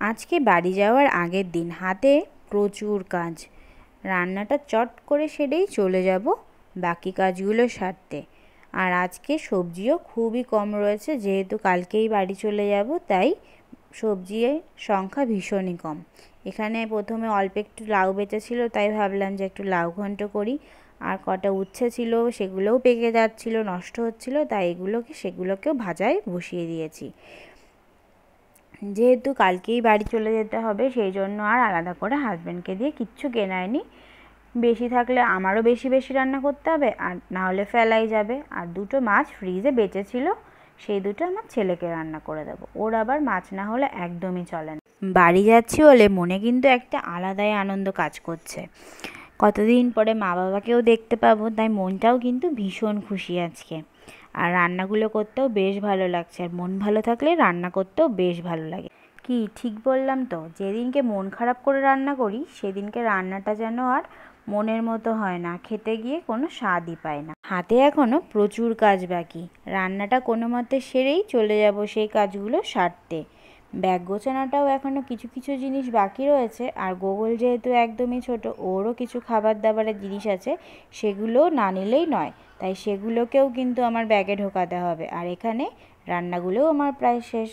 আজকে বাড়ি যাওয়ার আগের দিন, হাতে প্রচুর কাজ। রান্নাটা চট করে সেরেই চলে যাব বাকি কাজগুলো সারতে। আর আজকে সবজিও খুবই কম রয়েছে, যেহেতু কালকেই বাড়ি চলে যাব, তাই সবজির সংখ্যা ভীষণই কম। এখানে প্রথমে অল্প একটু লাউ বেঁচেছিল, তাই ভাবলাম যে একটু লাউ ঘন্ট করি। আর কটা উচ্ছে ছিল, সেগুলোও পেকে যাচ্ছিল, নষ্ট হচ্ছিল, তাই সেগুলোকেও ভাজায় বসিয়ে দিয়েছি। যেহেতু কালকেই বাড়ি চলে যেতে হবে, সেই জন্য আর আলাদা করে হাজব্যান্ডকে দিয়ে কিচ্ছু কেনায়নি। বেশি থাকলে আমারও বেশি বেশি রান্না করতে হবে, আর না হলে ফেলাই যাবে। আর দুটো মাছ ফ্রিজে বেঁচে ছিল, সেই দুটো আমার ছেলেকে রান্না করে দেবো। ওর আবার মাছ না হলে একদমই চলে না। বাড়ি যাচ্ছি বলে মনে কিন্তু একটা আলাদাই আনন্দ কাজ করছে। কতদিন পরে মা বাবাকেও দেখতে পাবো, তাই মনটাও কিন্তু ভীষণ খুশি আজকে। আর রান্নাগুলো করতেও বেশ ভালো লাগছে, আর মন ভালো থাকলে রান্না করতেও বেশ ভালো লাগে। কি ঠিক বললাম তো? যেদিনকে মন খারাপ করে রান্না করি, সেদিনকে রান্নাটা যেন আর মনের মতো হয় না, খেতে গিয়ে কোনো স্বাদই পায় না। হাতে এখনও প্রচুর কাজ বাকি। রান্নাটা কোনো মতে সেরেই চলে যাব সেই কাজগুলো সারতে। ব্যাগ গোছানোটাও এখনও কিছু কিছু জিনিস বাকি রয়েছে। আর গোগল যেহেতু একদমই ছোট, ওরও কিছু খাবার দাবারের জিনিস আছে, সেগুলোও না নিলেই নয়। তাই সেগুলোকেও কিন্তু আমার ব্যাগে ঢোকাতে হবে। আর এখানে রান্নাগুলোও আমার প্রায় শেষ।